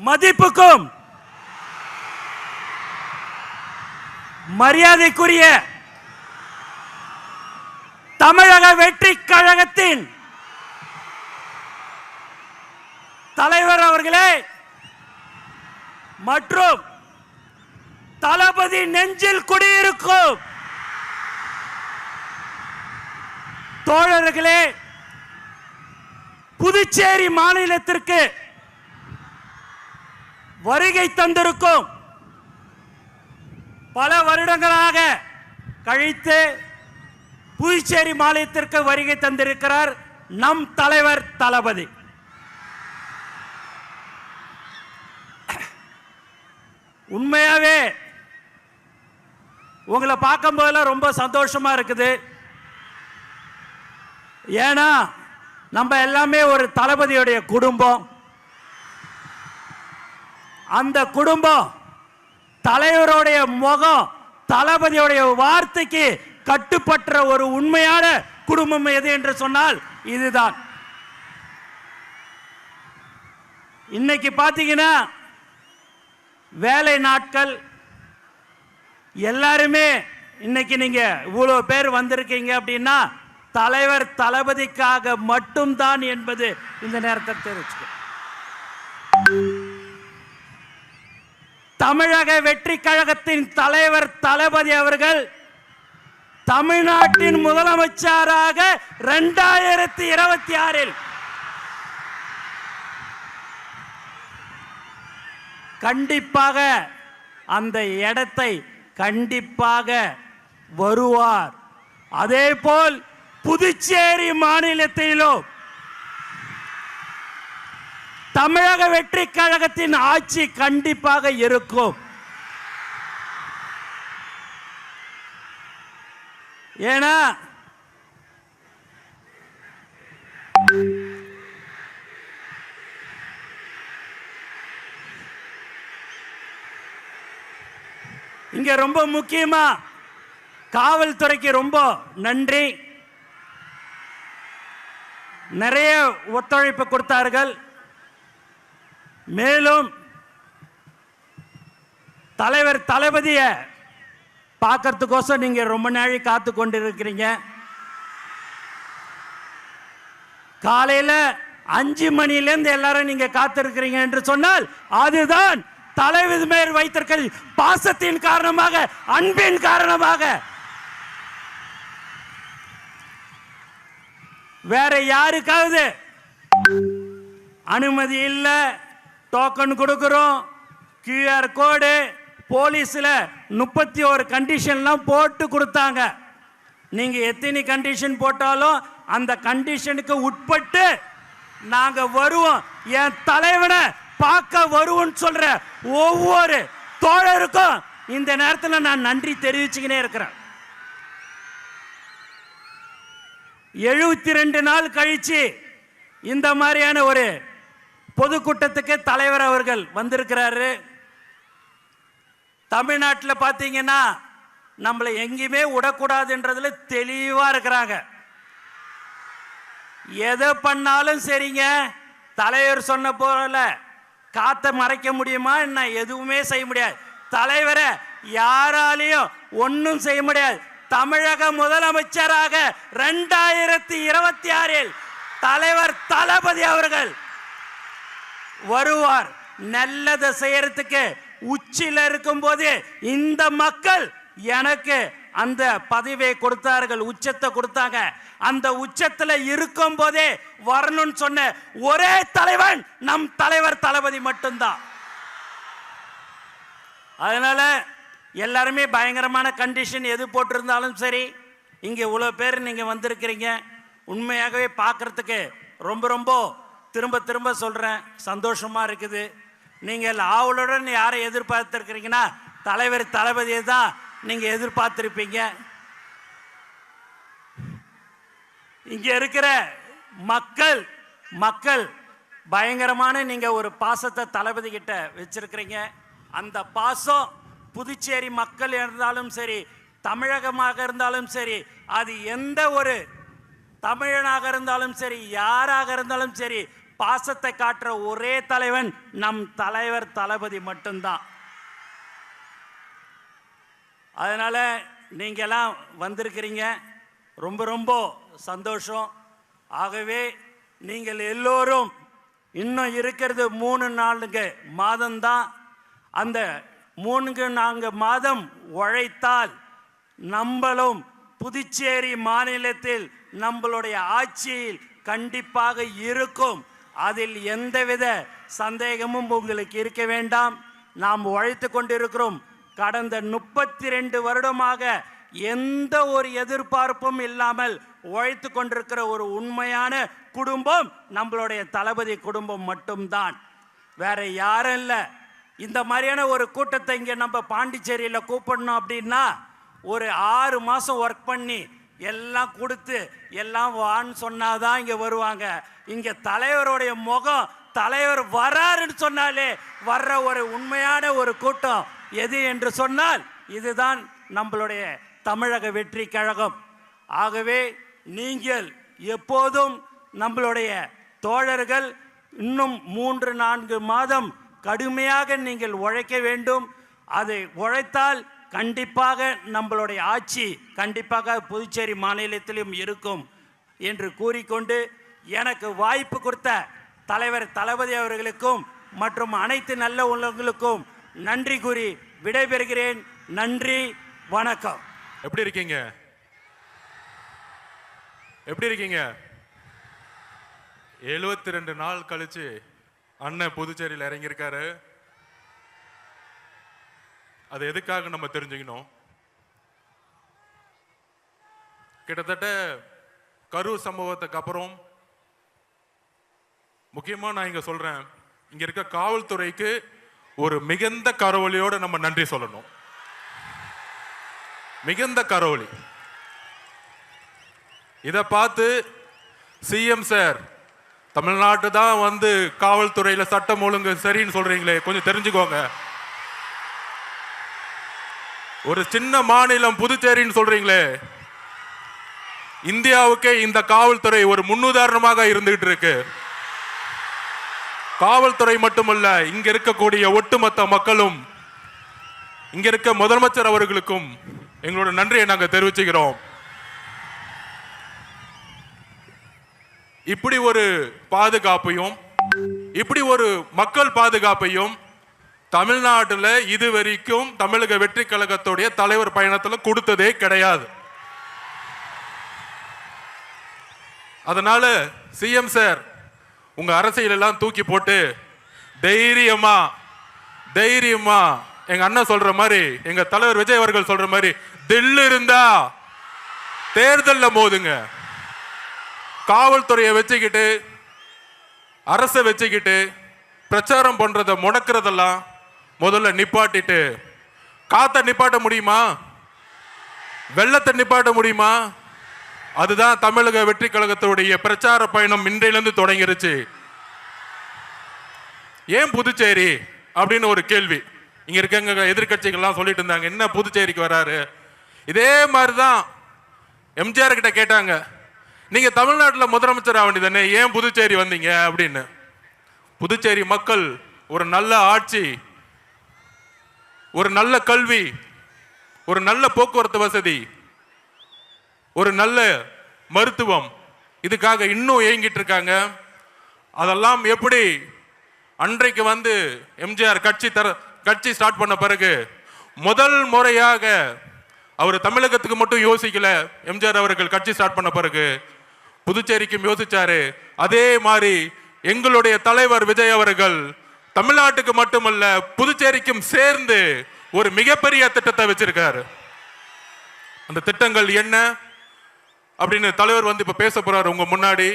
மதிப்புக்கும் மரியாதைக்குரிய தமிழக வெற்றி கழகத்தின் தலைவர் அவர்களே மற்றும் தளபதி நெஞ்சில் குடியிருக்கும் தோழர்களே, புதுச்சேரி மாநிலத்திற்கு வருகை தந்திருக்கும் பல வருடங்களாக கழித்து புதுச்சேரி மாநிலத்திற்கு வருகை தந்திருக்கிறார் நம் தலைவர் தளபதி. உண்மையாவே உங்களை பார்க்கும் போதெல்லாம் ரொம்ப சந்தோஷமா இருக்குது. ஏன்னா நம்ம எல்லாமே ஒரு தளபதியுடைய குடும்பம். அந்த குடும்பம் தலைவருடைய முகம் தளபதியுடைய வார்த்தைக்கு கட்டுப்பட்ட ஒரு உண்மையான குடும்பம் எது என்று சொன்னால் இதுதான். இன்னைக்கு பாத்தீங்கன்னா வேலை நாட்கள் எல்லாருமே இன்னைக்கு நீங்க இவ்வளவு பேர் வந்திருக்கீங்க அப்படின்னா தலைவர் தளபதிக்காக மட்டும்தான் என்பது இந்த நேரத்தில் தெரிவிச்சுக்க. தமிழக வெற்றி கழகத்தின் தலைவர் தளபதி அவர்கள் தமிழ்நாட்டின் முதலமைச்சராக 2026 கண்டிப்பாக அந்த இடத்தை கண்டிப்பாக வருவார். அதேபோல் புதுச்சேரி மாநிலத்திலும் தமிழக வெற்றி கழகத்தின் ஆட்சி கண்டிப்பாக இருக்கும். ஏன்னா இங்க ரொம்ப முக்கியமா காவல்துறைக்கு ரொம்ப நன்றி. நிறைய ஒத்துழைப்பு கொடுத்தார்கள். மேலும் தலைவர் தளபதியை பார்க்கறதுக்கோசம் நீங்க ரொம்ப நாளை காத்து கொண்டிருக்கிறீங்க. காலையில 5 மணியிலிருந்து எல்லாரும் நீங்க காத்திருக்கிறீங்க என்று சொன்னால் அதுதான் தலைவர் மேல் வைத்திருக்கிற பாசத்தின் காரணமாக, அன்பின் காரணமாக. வேற யாருக்காவது அனுமதி இல்ல, டோக்கன் கொடுக்கிறோம், QR கோடு, போலீஸ்ல 31 கண்டிஷன்லாம் போட்டு கொடுத்தாங்க. நீங்க எத்தனை கண்டிஷன் போட்டாலும் அந்த கண்டிஷனுக்கு உட்பட்டு நாங்க வருவோம். என் தலைவனை பார்க்க வருவோம் சொல்ற ஒவ்வொரு தோழருக்கும் இந்த நேரத்தில் நான் நன்றி தெரிவிச்சுக்கினே இருக்கிறேன். 72 நாள் கழிச்சு இந்த மாதிரியான ஒரு பொதுக்கூட்டத்துக்கு தலைவர் அவர்கள் வந்திருக்கிறாரு. தமிழ்நாட்டில் பார்த்தீங்கன்னா நம்மளை எங்கேயுமே விடக்கூடாதுன்றதுல தெளிவா இருக்கிறாங்க. எதை பண்ணாலும் சரிங்க, தலைவர் சொன்ன போல காத்த மறைக்க முடியுமா என்ன? எதுவுமே செய்ய முடியாது. தலைவரை யாராலையும் ஒன்னும் செய்ய முடியாது. தமிழக முதலமைச்சராக 2026 தலைவர் தளபதி அவர்கள் வருவார். நல்லதை செய்யறதுக்கு உச்சியில் இருக்கும் போது இந்த மக்கள் எனக்கு அந்த பதவியை கொடுத்தார்கள், உச்சத்தை கொடுத்தாங்க. அந்த உச்சத்துல இருக்கும் போதே வரணும்னு சொன்ன ஒரே தலைவன் நம் தலைவர் தளபதி மட்டும்தான். அதனால எல்லாருமே பயங்கரமான கண்டிஷன் எது போட்டிருந்தாலும் சரி, இங்க இவ்வளவு பேர் நீங்க வந்திருக்கிறீங்க. உண்மையாகவே பார்க்கறதுக்கு ரொம்ப ரொம்ப திரும்ப திரும்ப சொல்றேன், சந்தோஷமா இருக்குது. நீங்கள் ஆவலுடன் யாரை எதிர்பார்த்திருக்கிறீங்கன்னா தலைவர் தளபதியை தான் நீங்க எதிர்பார்த்திருப்பீங்க. இங்க இருக்கிற மக்கள் பயங்கரமான நீங்க ஒரு பாசத்தை தளபதி கிட்ட வச்சிருக்கிறீங்க. அந்த பாசம் புதுச்சேரி மக்கள் இருந்தாலும் சரி, தமிழகமாக இருந்தாலும் சரி, அது எந்த ஒரு தமிழனாக இருந்தாலும் சரி, யாராக இருந்தாலும் சரி, பாசத்தை காட்டுற ஒரே தலைவன் நம் தலைவர் தளபதி மட்டும்தான். அதனால நீங்கெல்லாம் வந்திருக்கிறீங்க, ரொம்ப ரொம்ப சந்தோஷம். ஆகவே நீங்கள் எல்லோரும் இன்னும் இருக்கிறது 3-4 மாதம்தான். அந்த 3-4 மாதம் உழைத்தால் நம்மளும் புதுச்சேரி மாநிலத்தில் நம்மளுடைய ஆட்சியில் கண்டிப்பாக இருக்கும். அதில் எந்தவித சந்தேகமும் உங்களுக்கு இருக்க வேண்டாம். நாம் உழைத்து கொண்டிருக்கிறோம். கடந்த 32 வருடமாக எந்த ஒரு எதிர்பார்ப்பும் இல்லாமல் உழைத்து கொண்டிருக்கிற ஒரு உண்மையான குடும்பம் நம்மளுடைய தளபதி குடும்பம் மட்டும்தான், வேற யாரும் இல்லை. இந்த மாதிரியான ஒரு கூட்டத்தை இங்கே நம்ம பாண்டிச்சேரியில் கூப்பிடணும் அப்படின்னா ஒரு 6 மாதம் ஒர்க் பண்ணி எல்லாம் கொடுத்து எல்லாம் வான்னு சொன்னாதான் இங்கே வருவாங்க. இங்கே தலைவருடைய முகம், தலைவர் வராருன்னு சொன்னாலே வர்ற ஒரு உண்மையான ஒரு கூட்டம் எது என்று சொன்னால் இதுதான் நம்மளுடைய தமிழக வெற்றி கழகம். ஆகவே நீங்கள் எப்போதும் நம்மளுடைய தோழர்கள் இன்னும் 3-4 மாதம் கடுமையாக நீங்கள் உழைக்க வேண்டும். அதை உழைத்தால் கண்டிப்பாக நம்மளுடைய ஆட்சி கண்டிப்பாக புதுச்சேரி மாநிலத்திலும் இருக்கும் என்று கூறிக்கொண்டு எனக்கு வாய்ப்பு கொடுத்த தலைவர் தளபதி அவர்களுக்கும் மற்றும் அனைத்து நல்ல உள்ளவங்களுக்கும் நன்றி கூறி விடைபெறுகிறேன். நன்றி, வணக்கம். எப்படி இருக்கீங்க? எப்படி இருக்கீங்க? 72 நாள் கழிச்சு அண்ணன் புதுச்சேரியில் இறங்கியிருக்காரு. அது எதுக்காக நம்ம தெரிஞ்சுக்கணும். கிட்டத்தட்ட கரூர் சம்பவத்துக்கு அப்புறம் முக்கியமா நான் இங்க சொல்றேன், இங்க இருக்க காவல்துறைக்கு ஒரு மிகுந்த கரவொலியோட நம்ம நன்றி சொல்லணும். மிகுந்த கரவொலி. இதை பார்த்து சிஎம் சார் தமிழ்நாட்டு தான் வந்து காவல்துறையில சட்டம் ஒழுங்கு சரின்னு சொல்றீங்களே, கொஞ்சம் தெரிஞ்சுக்கோங்க. ஒரு சின்ன மாநிலம் புதுச்சேரின்னு சொல்றீங்களே, இந்தியாவுக்கே இந்த காவல்துறை ஒரு முன்னுதாரணமாக இருந்துகிட்டு இருக்கு. காவல்துறை மட்டுமல்ல, இங்க இருக்கக்கூடிய ஒட்டுமொத்த மக்களும், இங்க இருக்க முதலமைச்சர் அவர்களுக்கும் எங்களோட நன்றியை நாங்க தெரிவிச்சுக்கிறோம். இப்படி ஒரு பாதுகாப்பையும் இப்படி ஒரு மக்கள் பாதுகாப்பையும் தமிழ்நாட்டில் இதுவரைக்கும் தமிழக வெற்றி கழகத்துடைய தலைவர் பயணத்தில் கொடுத்ததே கிடையாது. அதனால சிஎம் சார் உங்க அரசியல் எல்லாம் தூக்கி போட்டு தைரியமா தைரியமா எங்க அண்ணன் சொல்ற மாதிரி, எங்க தலைவர் விஜய் அவர்கள் சொல்ற மாதிரி தில்லு இருந்தா தேர்தலில் மோதுங்க. காவல்துறையை வச்சுக்கிட்டு அரசை வச்சுக்கிட்டு பிரச்சாரம் பண்றத முடக்கிறதெல்லாம் முதல்ல நிப்பாட்டிட்டு, காத்த நிப்பாட்ட முடியுமா? வெள்ளத்தை நிப்பாட்ட முடியுமா? அதுதான் தமிழக வெற்றி கழகத்துடைய பிரச்சார பயணம் இன்றையிலிருந்து தொடங்கிருச்சு. ஏன் புதுச்சேரி அப்படின்னு ஒரு கேள்வி இங்க இருக்க எதிர்கட்சிகள்லாம் சொல்லிட்டு இருந்தாங்க, என்ன புதுச்சேரிக்கு வராரு? இதே மாதிரிதான் எம்ஜிஆர் கிட்ட கேட்டாங்க, நீங்க தமிழ்நாட்டில் முதலமைச்சர் ஆக வேண்டியதானே, ஏன் புதுச்சேரி வந்தீங்க அப்படின்னு. புதுச்சேரி மக்கள் ஒரு நல்ல ஆட்சி, ஒரு நல்ல கல்வி, ஒரு நல்ல போக்குவரத்து வசதி, ஒரு நல்ல மருத்துவம், இதுக்காக இன்னும் ஏங்கிட்டு இருக்காங்க. அதெல்லாம் எப்படி அன்றைக்கு வந்து எம்ஜிஆர் கட்சி ஸ்டார்ட் பண்ண பிறகு முதல் முறையாக அவர் தமிழகத்துக்கு மட்டும் யோசிக்கல. எம்ஜிஆர் அவர்கள் கட்சி ஸ்டார்ட் பண்ண பிறகு புதுச்சேரிக்கும் யோசிச்சாரு. அதே மாதிரி எங்களுடைய தலைவர் விஜய் அவர்கள் தமிழ்நாட்டுக்கு மட்டுமல்ல புதுச்சேரிக்கும் சேர்ந்து ஒரு மிகப்பெரிய திட்டத்தை வச்சிருக்காரு. அந்த திட்டங்கள் என்ன அப்படின்னு தலைவர் வந்து இப்ப பேச போறாரு உங்க முன்னாடி.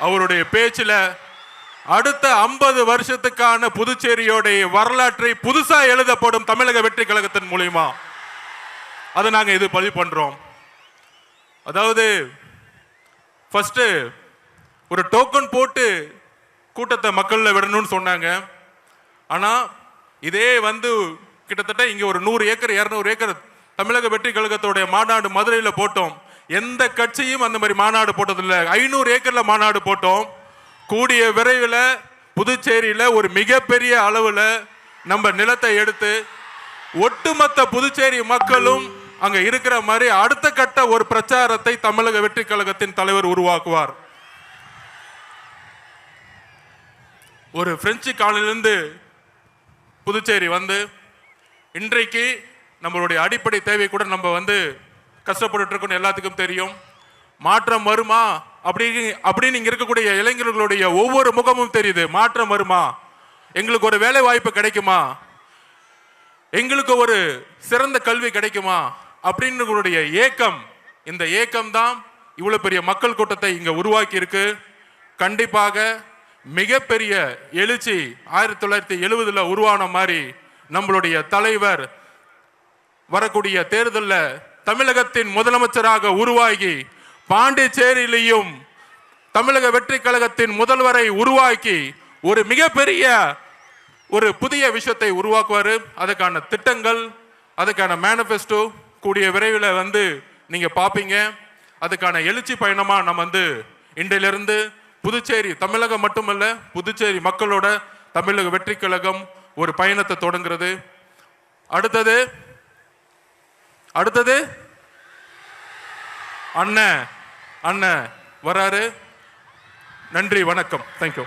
அவருடைய பேச்சுல அடுத்த 50 வருஷத்துக்கான புதுச்சேரியோடைய வரலாற்றை புதுசா எழுதப்படும் தமிழக வெற்றி கழகத்தின் மூலியமா அதை நாங்க இது பதிவு பண்றோம். அதாவது ஃபர்ஸ்ட் ஒரு டோக்கன் போட்டு கூட்டத்தை மக்கள்ல விடணும்னு சொன்னாங்க. ஆனா இதே வந்து கிட்டத்தட்ட இங்க ஒரு 100 ஏக்கர் 200 ஏக்கர் தமிழக வெற்றி கழகத்தோடைய மாநாடு மதுரையில் போட்டோம். எந்த கட்சியும் அந்த மாதிரி மாநாடு போட்டதில்லை. 500 ஏக்கர்ல மாநாடு போட்டோம். கூடிய விரைவில் புதுச்சேரியில ஒரு மிகப்பெரிய அளவுல நம்ம நிலத்தை எடுத்து ஒட்டுமொத்த புதுச்சேரி மக்களும் அங்க இருக்கிற மாதிரி அடுத்த கட்ட ஒரு பிரச்சாரத்தை தமிழக வெற்றி கழகத்தின் தலைவர் உருவாக்குவார். ஒரு பிரெஞ்சு காலனிலிருந்து புதுச்சேரி வந்து இன்றைக்கு நம்மளுடைய அடிப்படை தேவை கூட நம்ம வந்து கஷ்டப்பட்டு இருக்கோம், எல்லாத்துக்கும் தெரியும். மாற்றம் வருமா அப்படின்னு இங்க இருக்கக்கூடிய இளைஞர்களுடைய ஒவ்வொரு முகமும் தெரியுது. மாற்றம் வருமா, எங்களுக்கு ஒரு வேலை வாய்ப்பு கிடைக்குமா, எங்களுக்கு ஒரு சிறந்த கல்வி கிடைக்குமா அப்படின்னு ஏக்கம். இந்த ஏக்கம் தான் இவ்வளவு பெரிய மக்கள் கூட்டத்தை இங்க உருவாக்கி இருக்கு. கண்டிப்பாக மிகப்பெரிய எழுச்சி 1970 உருவான மாதிரி நம்மளுடைய தலைவர் வரக்கூடிய தேர்தலில் தமிழகத்தின் முதலமைச்சராக உருவாகி பாண்டிச்சேரியிலையும் தமிழக வெற்றி கழகத்தின் முதல்வரை உருவாக்கி ஒரு மிகப்பெரிய ஒரு புதிய விஷயத்தை உருவாக்குவார். அதுக்கான திட்டங்கள், அதுக்கான மேனிஃபெஸ்டோ கூடிய விரைவில் வந்து நீங்க பார்ப்பீங்க. அதுக்கான எழுச்சி பயணமா நம்ம வந்து இன்றையிலிருந்து புதுச்சேரி, தமிழகம் மட்டுமல்ல புதுச்சேரி மக்களோட தமிழக வெற்றி கழகம் ஒரு பயணத்தை தொடங்குறது. அடுத்தது அண்ணன் வராரு. நன்றி, வணக்கம், தேங்க்யூ.